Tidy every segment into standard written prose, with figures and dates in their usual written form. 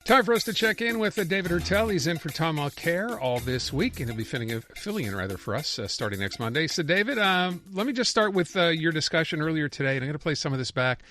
Time for us to check in with David HEURTEL. He's in for Tom Mulcair all this week, and he'll be filling in for us starting next Monday. So, David, let me just start with your discussion earlier today, and I'm going to play some of this back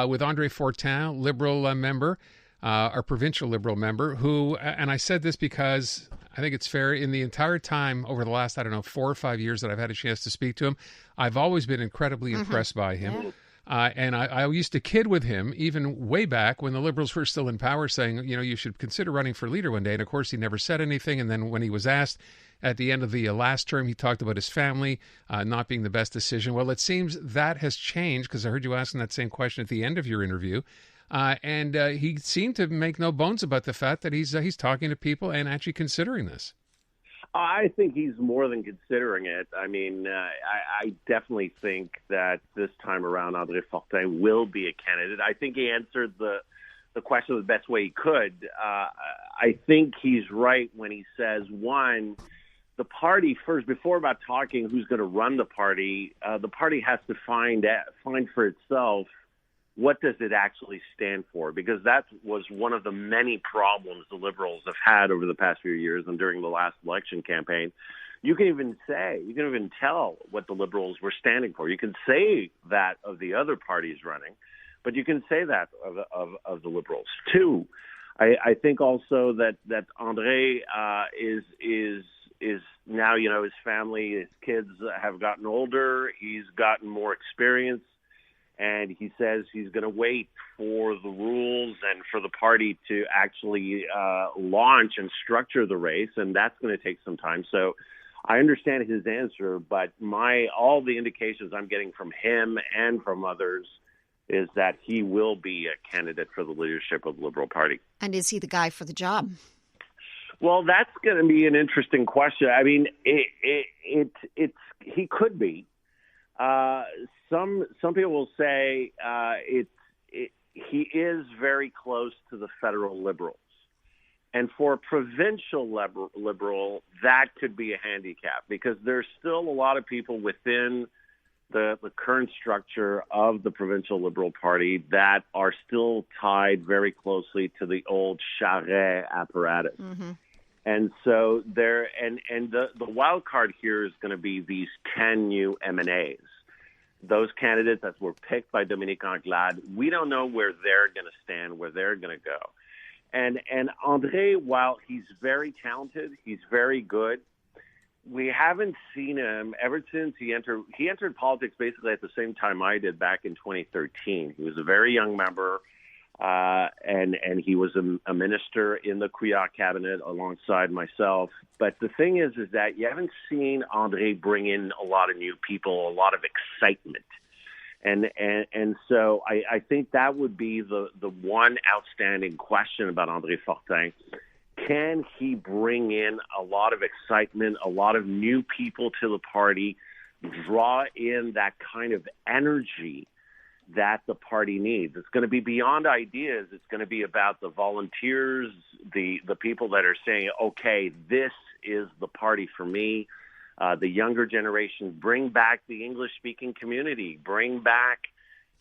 with André Fortin, Liberal member, our provincial Liberal member, who, and I said this because I think it's fair, in the entire time over the last, 4 or 5 years that I've had a chance to speak to him, I've always been incredibly impressed by him. Yeah. And I used to kid with him, even way back when the Liberals were still in power, saying, you should consider running for leader one day. And, of course, he never said anything. And then when he was asked at the end of the last term, he talked about his family not being the best decision. Well, it seems that has changed, because I heard you asking that same question at the end of your interview. And he seemed to make no bones about the fact that he's talking to people and actually considering this. I think he's more than considering it. I mean, I definitely think that this time around, André Fortin will be a candidate. I think he answered the question the best way he could. I think he's right when he says, one, the party first, before about talking who's going to run the party has to find for itself, what does it actually stand for? Because that was one of the many problems the Liberals have had over the past few years and during the last election campaign. You can even tell what the Liberals were standing for. You can say that of the other parties running, but you can say that of the Liberals. Two, I think also that André is now, his family, his kids have gotten older. He's gotten more experience. And he says he's going to wait for the rules and for the party to actually launch and structure the race, and that's going to take some time. So I understand his answer, but all the indications I'm getting from him and from others is that he will be a candidate for the leadership of the Liberal Party. And is he the guy for the job? Well, that's going to be an interesting question. I mean, he could be. Some people will say he is very close to the federal Liberals, and for a provincial Liberal, that could be a handicap because there's still a lot of people within the current structure of the provincial Liberal Party that are still tied very closely to the old Charest apparatus. Mm-hmm. And so the wild card here is going to be these 10 new MNAs. Those candidates that were picked by Dominique Anglade, we don't know where they're going to stand, where they're going to go. And André, while he's very talented, he's very good, we haven't seen him ever since he entered politics basically at the same time I did back in 2013. He was a very young member. And he was a minister in the Couillard cabinet alongside myself. But the thing is that you haven't seen André bring in a lot of new people, a lot of excitement. And so I think that would be the one outstanding question about André Fortin. Can he bring in a lot of excitement, a lot of new people to the party, draw in that kind of energy that the party needs? It's going to be beyond ideas. It's going to be about the volunteers, the people that are saying, okay, this is the party for me. The younger generation, bring back the English-speaking community, bring back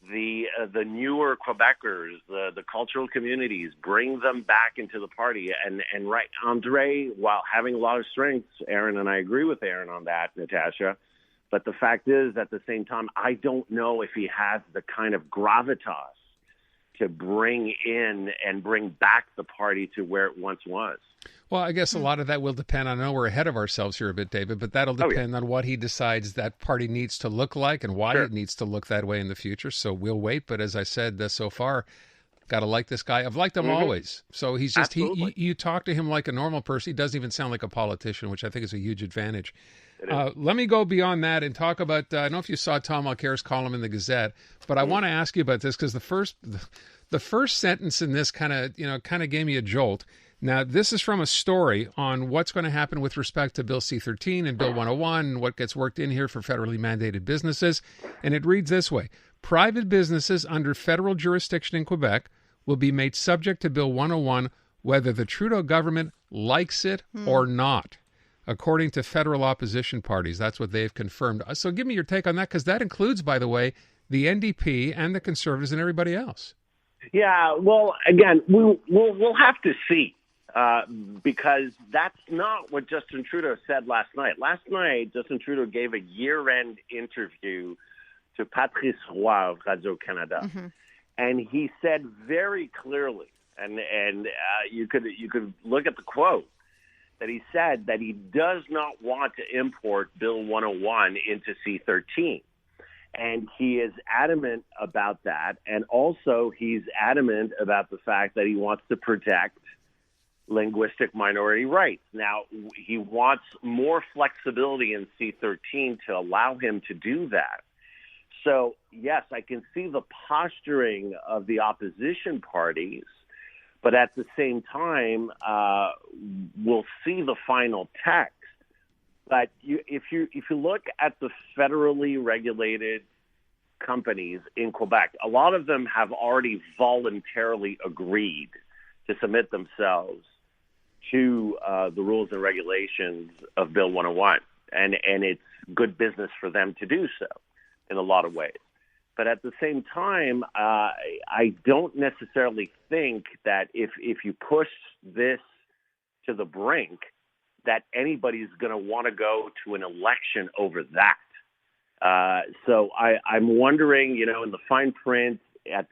the newer Quebecers, the cultural communities, bring them back into the party. And right, André, while having a lot of strengths, Aaron, and I agree with Aaron on that, Natasha, but the fact is, at the same time, I don't know if he has the kind of gravitas to bring in and bring back the party to where it once was. Well, I guess a lot of that will depend. I know we're ahead of ourselves here a bit, David, but that'll depend on what he decides that party needs to look like and why it needs to look that way in the future. So we'll wait. But as I said so far, got to like this guy. I've liked him always. So he's just, you talk to him like a normal person. He doesn't even sound like a politician, which I think is a huge advantage. Let me go beyond that and talk about, I don't know if you saw Tom Mulcair's column in the Gazette, but I want to ask you about this because the first sentence in this kind of gave me a jolt. Now, this is from a story on what's going to happen with respect to Bill C-13 and Bill 101 and what gets worked in here for federally mandated businesses. And it reads this way. Private businesses under federal jurisdiction in Quebec will be made subject to Bill 101 whether the Trudeau government likes it or not, according to federal opposition parties. That's what they've confirmed. So give me your take on that, because that includes, by the way, the NDP and the Conservatives and everybody else. Yeah, well, again, we'll have to see because that's not what Justin Trudeau said last night. Last night, Justin Trudeau gave a year-end interview to Patrice Roy of Radio-Canada, and he said very clearly, and you could look at the quote, that he said that he does not want to import Bill 101 into C-13. And he is adamant about that. And also he's adamant about the fact that he wants to protect linguistic minority rights. Now, he wants more flexibility in C-13 to allow him to do that. So, yes, I can see the posturing of the opposition parties, but at the same time, we'll see the final text. But if you look at the federally regulated companies in Quebec, a lot of them have already voluntarily agreed to submit themselves to the rules and regulations of Bill 101. And it's good business for them to do so in a lot of ways. But at the same time, I don't necessarily think that if you push this to the brink, that anybody's going to want to go to an election over that. So I'm wondering, in the fine print, in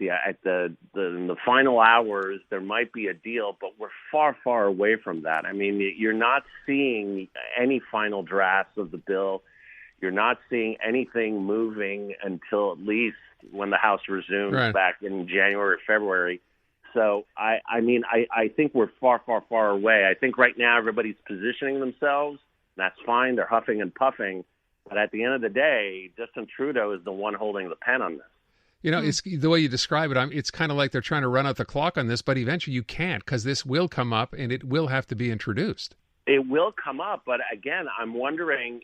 the final hours, there might be a deal, but we're far, far away from that. I mean, you're not seeing any final drafts of the bill. You're not seeing anything moving until at least when the House resumes back in January or February. So, I think we're far, far, far away. I think right now everybody's positioning themselves. That's fine. They're huffing and puffing. But at the end of the day, Justin Trudeau is the one holding the pen on this. It's the way you describe it. It's kind of like they're trying to run out the clock on this, but eventually you can't because this will come up and it will have to be introduced. It will come up, but again, I'm wondering,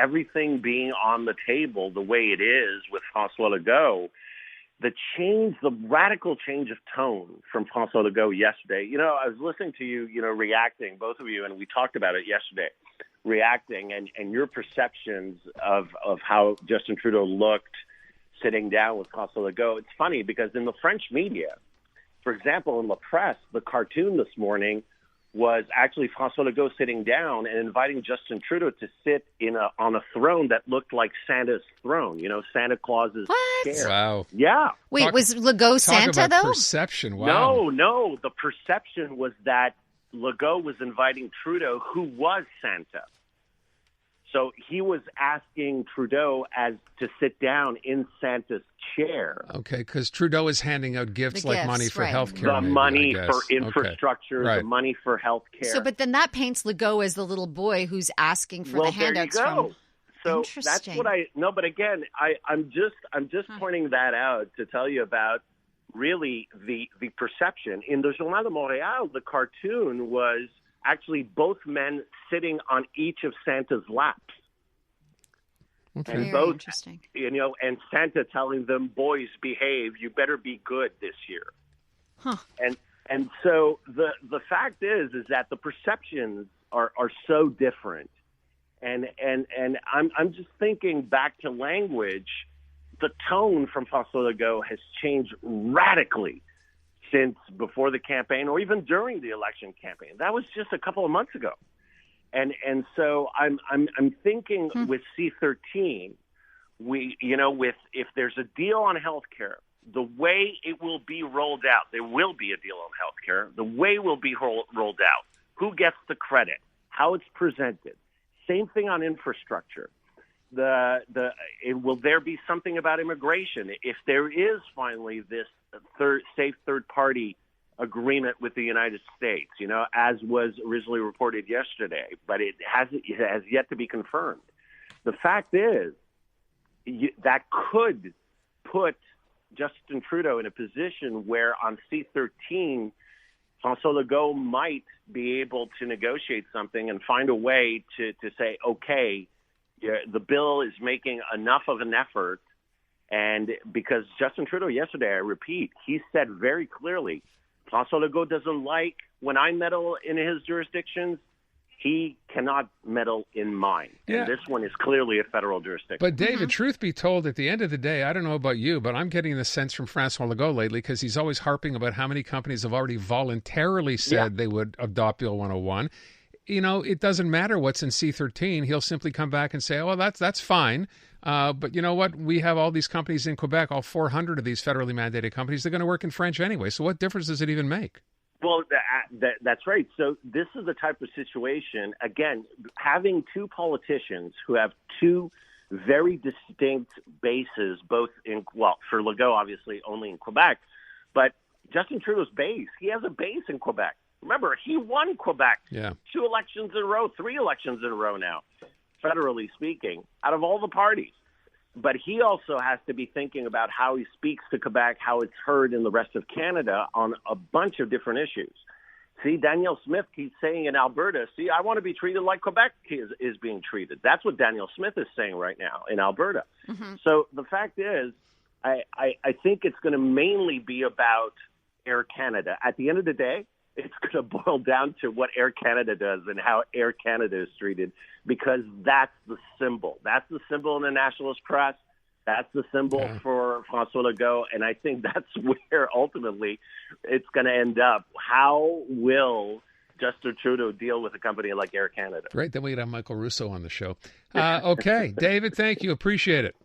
everything being on the table the way it is with François Legault, the radical change of tone from François Legault yesterday. I was listening to you, reacting, both of you, and we talked about it yesterday, reacting and your perceptions of how Justin Trudeau looked sitting down with François Legault. It's funny because in the French media, for example, in La Presse, the cartoon this morning was actually François Legault sitting down and inviting Justin Trudeau to sit on a throne that looked like Santa's throne, Santa Claus's chair. Wow. Yeah. Wait, was Legault Santa, about though? Perception. Wow. No. The perception was that Legault was inviting Trudeau, who was Santa. So he was asking Trudeau to sit down in Santa's chair. Okay, because Trudeau is handing out gifts like money for health care. The money for infrastructure, the money for health care. So, but then that paints Legault as the little boy who's asking for the handouts there you go. from... So that's what but again, I'm just pointing that out to tell you about really the perception. In the Journal de Montréal, the cartoon was actually both men sitting on each of Santa's laps. Okay. And Very both, interesting. and Santa telling them, boys, behave, you better be good this year. Huh. And so the fact is that the perceptions are so different. And I'm just thinking back to language, the tone from François Legault has changed radically since before the campaign or even during the election campaign. That was just a couple of months ago. And so I'm thinking with C-13, if there's a deal on healthcare, the way it will be rolled out, there will be a deal on healthcare. The way it will be rolled out, who gets the credit, how it's presented. Same thing on infrastructure. Will there be something about immigration? If there is finally this safe third party agreement with the United States, as was originally reported yesterday, but it has yet to be confirmed. The fact is that could put Justin Trudeau in a position where on C-13, François Legault might be able to negotiate something and find a way to say, okay, the bill is making enough of an effort. And because Justin Trudeau yesterday, I repeat, he said very clearly, François Legault doesn't like when I meddle in his jurisdictions. he cannot meddle in mine. Yeah. And this one is clearly a federal jurisdiction. But, David, truth be told, at the end of the day, I don't know about you, but I'm getting the sense from Francois Legault lately, because he's always harping about how many companies have already voluntarily said they would adopt Bill 101. You know, it doesn't matter what's in C-13. He'll simply come back and say, oh, well, that's fine. But you know what? We have all these companies in Quebec, all 400 of these federally mandated companies. They're going to work in French anyway. So what difference does it even make? Well, that's right. So this is the type of situation, again, having two politicians who have two very distinct bases, both in, well, for Legault, obviously, only in Quebec, but Justin Trudeau's base, he has a base in Quebec. Remember, he won Quebec 2 elections in a row, 3 elections in a row now, federally speaking, out of all the parties. But he also has to be thinking about how he speaks to Quebec, how it's heard in the rest of Canada on a bunch of different issues. See, Danielle Smith keeps saying in Alberta, I want to be treated like Quebec is being treated. That's what Danielle Smith is saying right now in Alberta. Mm-hmm. So the fact is, I think it's going to mainly be about Air Canada. At the end of the day, it's going to boil down to what Air Canada does and how Air Canada is treated, because that's the symbol. That's the symbol in the nationalist press. That's the symbol for François Legault. And I think that's where ultimately it's going to end up. How will Justin Trudeau deal with a company like Air Canada? Great. Then we have Michael Russo on the show. Okay. David, thank you. Appreciate it.